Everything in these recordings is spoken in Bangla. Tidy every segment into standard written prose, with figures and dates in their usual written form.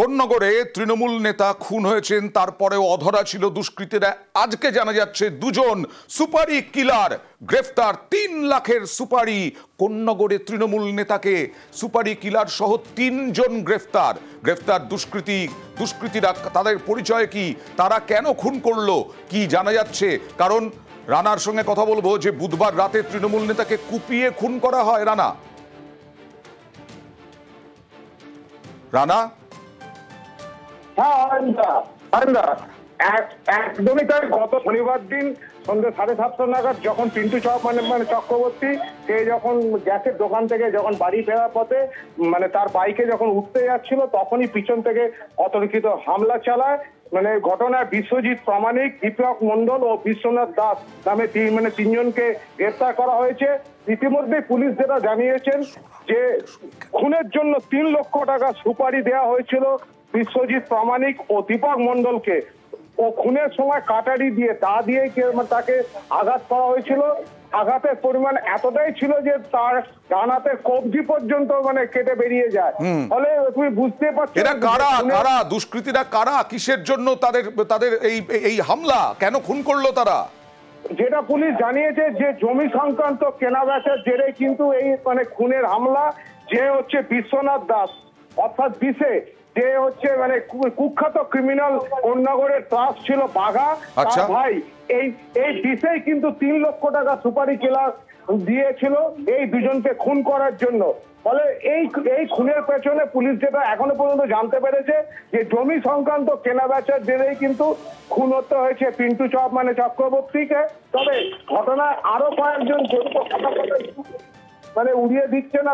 কোন্নগরে তৃণমূল নেতা খুন হয়েছেন, তারপরেও অধরা ছিল দুষ্কৃতীরা। আজকে জানা যাচ্ছে দুজন সুপারি কিলার গ্রেফতার। 3 লাখের সুপারি কোন্নগরে তৃণমূল নেতাকে সুপারি কিলার সহ 3 জন গ্রেফতার দুষ্কৃতীরা। তাদের পরিচয় কি, তারা কেন খুন করলো, কি জানা যাচ্ছে? কারণ রানার সঙ্গে কথা বলবো যে বুধবার রাতে তৃণমূল নেতাকে কুপিয়ে খুন করা হয়। রানা একদমই তাই। গত শনিবার দিন সন্ধ্যে 7:30 নাগাদ যখন পিন্টু চক্রবর্তী সে যখন গ্যাসের দোকান থেকে যখন বাড়ি ফেরার পথে তার বাইকে যখন উঠতে যাচ্ছিল, তখনই পিছন থেকে অতর্কিত হামলা চালায়। ঘটনায় বিশ্বজিৎ প্রামাণিক, দীপক মণ্ডল ও বিশ্বনাথ দাস নামে 3 জনকে গ্রেফতার করা হয়েছে। ইতিমধ্যে পুলিশ যেটা জানিয়েছেন যে খুনের জন্য 3 লক্ষ টাকা সুপারি দেওয়া হয়েছিল বিশ্বজিৎ প্রামাণিক ও দীপক মণ্ডলকে। ও খুনের সময় কাটারি দিয়ে দা দিয়ে তাকে আঘাত করা হয়েছিল। আঘাতের পরিমাণ এতটাই ছিল যে তার ডান হাতের কবজি পর্যন্ত কেটে বেরিয়ে যায়। ফলে তুমি বুঝতে পারছো এরা কারা, দুষ্কৃতীরা কারা, কিসের জন্য তাদের এই হামলা, কেন খুন করলো তারা? যেটা পুলিশ জানিয়েছে যে জমি সংক্রান্ত কেনা বেচার জেরে কিন্তু এই খুনের হামলা। যে হচ্ছে বিশ্বনাথ দাস অর্থাৎ বিশে, যে হচ্ছে কুখ্যাত ক্রিমিনাল কোন্নগরের ত্রাস ছিল বাঘা, তার ভাই। এই বিশেই কিন্তু 3 লক্ষ টাকা সুপারি কিলার দিয়েছিল এই দুজনকে খুন করার জন্য। ফলে এই খুনের পেছনে পুলিশ যেটা এখনো পর্যন্ত জানতে পেরেছে যে জমি সংক্রান্ত কেনা বেচার জেরেই কিন্তু খুন হতে হয়েছে পিন্টু চক্রবর্তীকে। তবে ঘটনায় আরো কয়েকজন জড়িত উড়িয়ে দিচ্ছে না,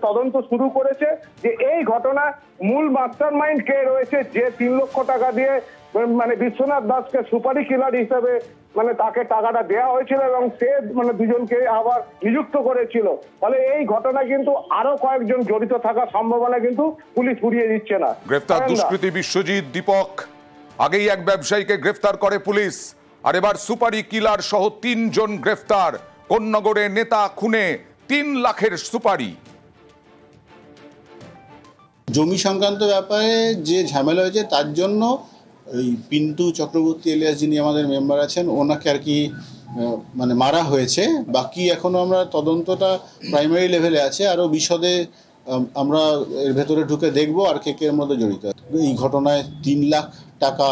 তদন্ত শুরু করেছে যে এই ঘটনায় মূল মাস্টার মাইন্ড কে রয়েছে, যে 3 লক্ষ টাকা দিয়ে বিশ্বনাথ দাসকে সুপারি কিলার হিসেবে তাকে টাকাটা দেওয়া হয়েছিল এবং সে দুজনকে আবার নিযুক্ত করেছিল। ফলে এই ঘটনা কিন্তু আরো কয়েকজন জড়িত থাকার সম্ভাবনা কিন্তু পুলিশ উড়িয়ে দিচ্ছে না। গ্রেফতার দুষ্কৃতী বিশ্বজিৎ, দীপক। আগেই এক ব্যবসায়ীকে গ্রেফতার করে পুলিশ, আর এবার সুপারি কিলার সহ 3 জন গ্রেফতার। কোন্নগরে নেতা খুনে 3 লাখের সুপারি। জমি সংক্রান্ত ব্যাপারে যে ঝামেলা হয়েছে তার জন্য ওই পিন্টু চক্রবর্তী এলিয়াস যিনি আমাদের মেম্বার আছেন, ওনাকে আর কি মারা হয়েছে। বাকি এখনো আমরা তদন্তটা প্রাইমারি লেভেলে আছে, আরো বিশদে আমরা এর ভেতরে ঢুকে দেখবো আর কে এর মধ্যে জড়িত। এই ঘটনায় 3 লাখ টাকা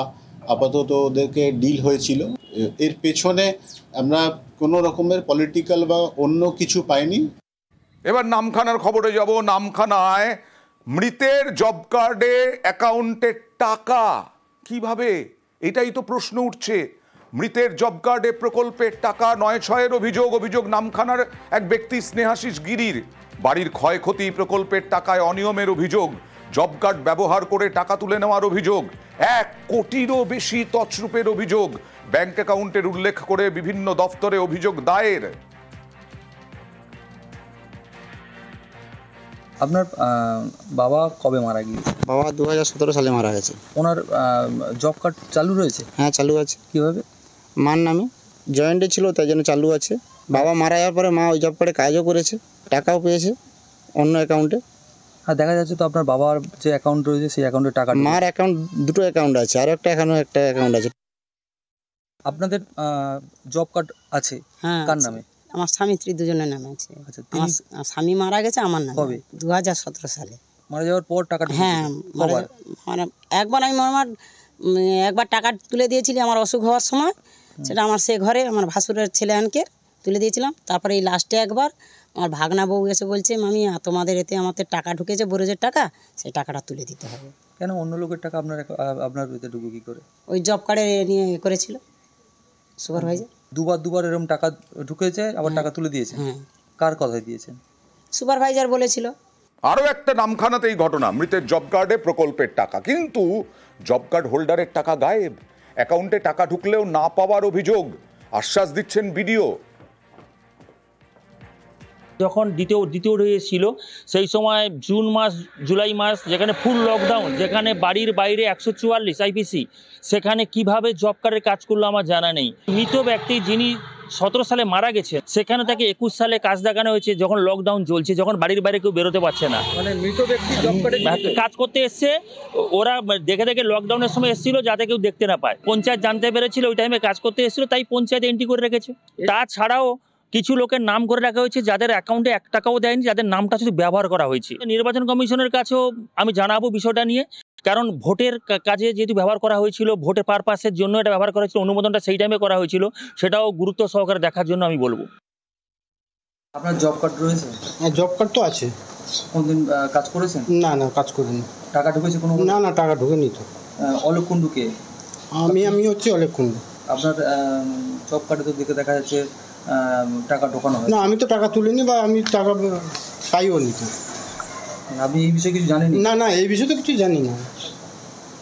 আপাতত ওদেরকে ডিল হয়েছিল। এর পেছনে আমরা কোনো রকমের পলিটিক্যাল বা অন্য কিছু পাইনি। এবার নামখানার খবরে যাব। নামখানায় মৃতের জব কার্ডে অ্যাকাউন্টে টাকা কিভাবে, এটাই তো প্রশ্ন উঠছে। মৃতের জব কার্ডে প্রকল্পের টাকা 9/6-এর অভিযোগ নামখানার এক ব্যক্তি স্নেহাশিস গিরির। বাড়ির ক্ষয়ক্ষতি, প্রকল্পের টাকায় অনিয়মের অভিযোগ, জব কার্ড ব্যবহার করে টাকা তুলে নেওয়ার অভিযোগ, 1 কোটিরও বেশি তছরূপের অভিযোগ। ব্যাংক অ্যাকাউন্টের উল্লেখ করে বিভিন্ন দফতরে অভিযোগ দায়ের। আপনার বাবা কবে মারা গিয়েছে? বাবা 2017 সালে মারা গেছে। ওনার জব কার্ড চালু রয়েছে? হ্যাঁ, চালু আছে। কিভাবে? মার নামে জয়েন্টে ছিল, তাই জন্য চালু আছে। বাবা মারা যাওয়ার পরে মা ওই জব কার্ডে কাজও করেছে, টাকাও পেয়েছে অন্য অ্যাকাউন্টে। হ্যাঁ, দেখা যাচ্ছে তো আপনার বাবার যে অ্যাকাউন্ট রয়েছে সেই অ্যাকাউন্টে টাকা। মার অ্যাকাউন্ট, 2টো অ্যাকাউন্ট আছে, আর একটা অ্যাকাউন্ট আছে। আপনাদের জব কার্ড আছে? হ্যাঁ। কার নামে? আমার স্বামী স্ত্রী দুজনের নামে আছে। আচ্ছা, আমার স্বামী মারা গেছে আমার নামে। কবে? 2017 সালে মারা যাওয়ার পর টাকা? হ্যাঁ, একবার আমি একবার টাকা তুলে দিয়েছিলি আমার অসুখ হওয়ার সময়। সেটা আমার সে ঘরে আমার ভাসুরের ছেলে আনকে তুলে দিয়েছিলাম। তারপরে এই লাস্টে একবার আমার ভাগনা বউ এসে বলছে, মামি তোমাদের এতে আমাদের টাকা ঢুকেছে, বরজের টাকা, সেই টাকাটা তুলে দিতে হবে। কেন অন্য লোকের টাকা আপনার এতে ঢুকে কি করে? ওই জব কার্ডে নিয়ে করেছিল সুপারভাইজার। দুবার এরকম টাকা ঢুকেছে, আবার টাকা তুলে দিয়েছে? হ্যাঁ। কার কথায় দিয়েছেন? সুপারভাইজার বলেছিল। আরো একটা নামখানাতে এই ঘটনা, মৃতের জব কার্ডে প্রকল্পের টাকা, কিন্তু জব কার্ড হোল্ডারের টাকা গায়েব। অ্যাকাউন্টে টাকা ঢুকলেও না পাওয়ার অভিযোগ। আশ্বাস দিচ্ছেন বিডিও। যখন দ্বিতীয় ডোজ ছিল সেই সময় জুন মাস জুলাই মাস, যেখানে ফুল লকডাউন, যেখানে বাড়ির বাইরে 144 আইপিসি, সেখানে কিভাবে জব কার্ডের কাজ করলো আমার জানা নেই। মৃত ব্যক্তি যিনি 17 সালে মারা গেছে, সেখানে তাকে 21 সালে কাজ দেখানো হয়েছে যখন লকডাউন চলছে, যখন বাড়ির বাইরে কেউ বেরোতে পারছে না। মানে মৃত ব্যক্তি জব কার্ডে কাজ করতে এসছে, ওরা দেখে দেখে লকডাউনের সময় এসেছিল যাতে কেউ দেখতে না পায়। পঞ্চায়েত জানতে পেরেছিল ওই টাইমে কাজ করতে এসেছিল, তাই পঞ্চায়েত এন্ট্রি করে রেখেছে। তাছাড়াও কিছু লোকের নাম করে রাখা হয়েছে যাদের অ্যাকাউন্টে 1 টাকাও দেয়নি, যাদের নামটা শুধু ব্যবহার করা হয়েছে। নির্বাচন কমিশনের কাছেও আমি জানাবো বিষয়টা নিয়ে, কারণ ভোটের কাজে যেহেতু ব্যবহার করা হয়েছিল, ভোটের পারপাসের জন্য এটা ব্যবহার করা হয়েছিল, অনুমোদনটা সেই টাইমে করা হয়েছিল, সেটাও গুরুত্ব সহকারে দেখার জন্য আমি বলবো। আপনার জব কার্ড রয়েছে? হ্যাঁ, জব কার্ড তো আছে। কোনদিন কাজ করেছেন? না না, কাজ করিনি। টাকা ঢুকেছে কোনো? না না, টাকা ঢোকেনি তো। অলোক কুণ্ডুকে? আমি হচ্ছে অলেখ কুণ্ডু। আপনার জব কার্ডে তো দিকে দেখা যাচ্ছে টাকা ঢোকানো হয়। না, আমি তো টাকা তুলিনি বা আমি টাকা পাইও নি তো। আপনি এই বিষয়ে কিছু জানেন? না না, এই বিষয়ে তো কিছু জানি না।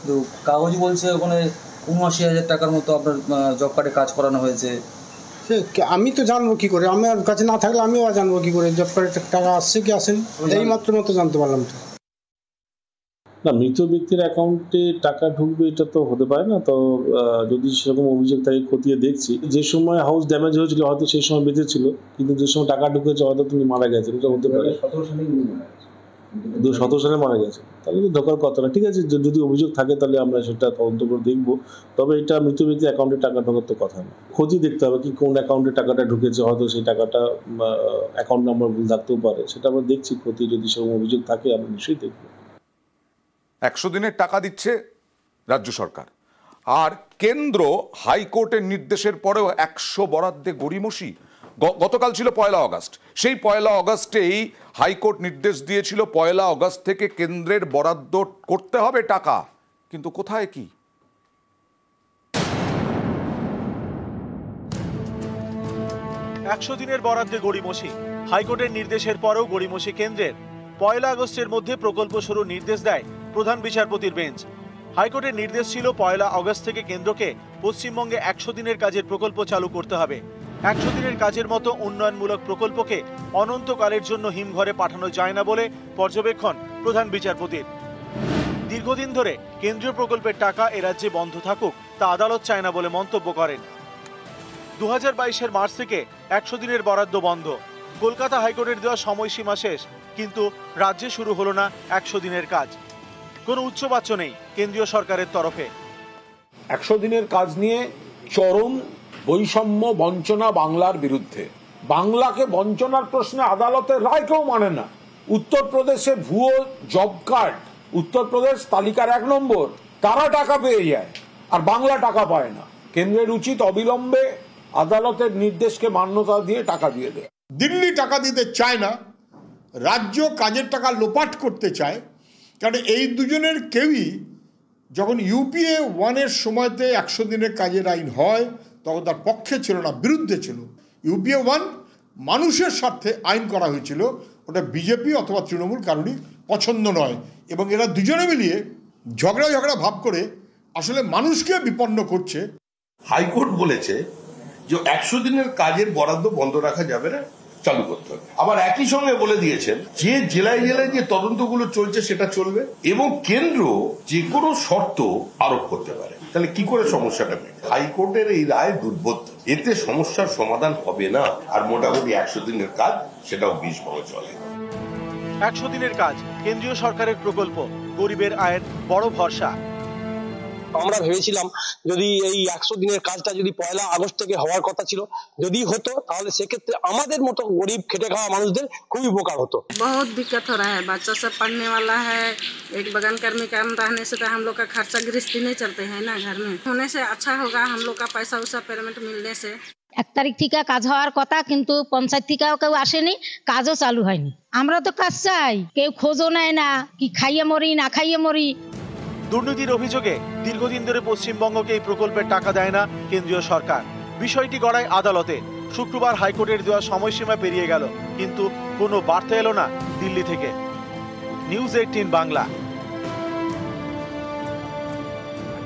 তো কাগজ বলছে ওখানে ৭৯,০০০ টাকার মতো আপনার জব কার্ডে কাজ করানো হয়েছে। আমি তো জানবো কি করে? আমার কাছে না থাকলে আমিও জানবো কি করে জব কার্ডে টাকা আসছে কি আসেনি? এই মাত্র জানতে পারলাম তো। না, মৃত ব্যক্তির অ্যাকাউন্টে টাকা ঢুকবে এটা তো হতে পারে না। তো যদি সেরকম অভিযোগ থাকে খতিয়ে দেখছি। যে সময় হাউস ড্যামেজ হয়েছিল হয়তো সেই সময় বেঁচে ছিল, কিন্তু যে সময় টাকা ঢুকেছে হয়তো তিনি মারা গেছেন, এটা হতে পারে। 2017 সালে মারা গেছে, তাহলে তো ঢোকার কথা না। ঠিক আছে, যদি অভিযোগ থাকে তাহলে আমরা সেটা তদন্ত করে দেখবো। তবে এটা মৃত ব্যক্তির অ্যাকাউন্টে টাকা ঢোকার তো কথা না। খতিয়ে দেখতে হবে কি কোন অ্যাকাউন্টে টাকাটা ঢুকেছে, হয়তো সেই টাকাটা অ্যাকাউন্ট নাম্বার ভুল থাকতেও পারে, সেটা আমরা দেখছি। খতিয়ে যদি সেরকম অভিযোগ থাকে আমরা নিশ্চয়ই দেখবো। 100 দিনের টাকা দিচ্ছে রাজ্য সরকার, আর কেন্দ্র হাইকোর্টের নির্দেশের পরেও 100 বরাদ্দে গড়িমসি। গতকাল ছিল 1 আগস্ট, সেই 1 আগস্টেই হাইকোর্ট নির্দেশ দিয়েছিল 1 আগস্ট থেকে কেন্দ্রের বরাদ্দ করতে হবে টাকা, কিন্তু কোথায় কি? একশো দিনের বরাদ্দে গড়িমসি, হাইকোর্টের নির্দেশের পরেও গড়িমসি কেন্দ্রের। 1 আগস্টের মধ্যে প্রকল্প শুরুর নির্দেশ দেয় প্রধান বিচারপতির বেঞ্চ। হাইকোর্টের নির্দেশ ছিল 1 আগস্ট থেকে কেন্দ্রকে পশ্চিমবঙ্গে 100 দিনের কাজের প্রকল্প চালু করতে হবে। 100 দিনের কাজের মতো উন্নয়নমূলক প্রকল্পকে অনন্তকালের জন্য হিমঘরে পাঠানো যায় না বলে পর্যবেক্ষণ প্রধান বিচারপতির। দীর্ঘদিন ধরে কেন্দ্রীয় প্রকল্পের টাকা এ রাজ্যে বন্ধ থাকুক তা আদালত চায় না বলে মন্তব্য করেন। 2022-এর মার্চ থেকে 100 দিনের বরাদ্দ বন্ধ। কলকাতা হাইকোর্টের দেওয়া সময়সীমা শেষ, কিন্তু রাজ্যে শুরু হলো না 100 দিনের কাজ। কোনো উচ্চবাচ্য নেই কেন্দ্রীয় সরকারের তরফে। 100 দিনের কাজ নিয়ে চরম বৈষম্য বঞ্চনা বাংলার বিরুদ্ধে। বাংলাকে বঞ্চনার প্রশ্নে আদালতের রায় কেউ মানে না। উত্তরপ্রদেশে ভুয়ো জব কার্ড, উত্তরপ্রদেশ তালিকার 1 নম্বর, তারা টাকা পেয়ে যায় আর বাংলা টাকা পায় না। কেন্দ্রের উচিত অবিলম্বে আদালতের নির্দেশকে মান্যতা দিয়ে টাকা দিয়ে দেয়। দিল্লি টাকা দিতে চায় না, রাজ্য কাজের টাকা লোপাট করতে চায়, কারণ এই দুজনের কেউই যখন ইউপিএ 1-এর সময়তে 100 দিনের কাজের আইন হয় তখন তার পক্ষে ছিল না, বিরুদ্ধে ছিল। ইউপিএ 1 মানুষের স্বার্থে আইন করা হয়েছিল, ওটা বিজেপি অথবা তৃণমূল কারোরই পছন্দ নয়, এবং এরা দুজনে মিলিয়ে ঝগড়া ভাব করে আসলে মানুষকে বিপন্ন করছে। হাইকোর্ট বলেছে যে 100 দিনের কাজের বরাদ্দ বন্ধ রাখা যাবে না, চালু করতে হবে। আবার একই সঙ্গে বলে দিয়েছেন যে জেলায় জেলায় যে তদন্তগুলো চলছে সেটা চলবে, এবং কেন্দ্র যে কোনো শর্ত আরোপ করতে পারে। তাহলে কি করে সমস্যাটা মেটে? হাইকোর্টের এই রায় দুর্বোধ্য, এতে সমস্যার সমাধান হবে না। আর মোটামুটি 100 দিনের কাজ সেটাও 20 বছর চলে। 100 দিনের কাজ কেন্দ্রীয় সরকারের প্রকল্প, গরিবের আয়ের বড় ভরসা। আমরা ভেবেছিলাম যদি এই 100 দিনের কাজটা যদি 1 আগস্ট থেকে হওয়ার কথা ছিল, যদি হতো তাহলে সেক্ষেত্রে আমাদের মতো গরিব খেটে খাওয়া মানুষদের খুবই উপকার হতো। बहुत दिक्कत हो रहा है, बच्चा सब पढ़ने वाला है, एक बगान कर्मी काम रहने से तो हम लोग का खर्चा गृहस्थी नहीं चलते हैं ना घर में। होने से अच्छा होगा, हम लोग का पैसा उसा पेमेंट मिलने से। 1 তারিখ থেকে কাজ হওয়ার কথা, কিন্তু পঞ্চায়েত থেকেও কেউ আসেনি, কাজও চালু হয়নি। আমরা তো কাজ চাই, কেউ খোঁজও নেয় না, কি খাইয়ে মরি না খাইয়ে মরি। দুর্নীতির অভিযোগে দীর্ঘদিন ধরে পশ্চিমবঙ্গকে এই প্রকল্পের টাকা দেয় না কেন্দ্রীয় সরকার। বিষয়টি গড়ায় আদালতে। শুক্রবার হাইকোর্টের দেওয়া সময়সীমা পেরিয়ে গেল, কিন্তু কোনো বার্তা এলো না দিল্লি থেকে। নিউজ 18 বাংলা।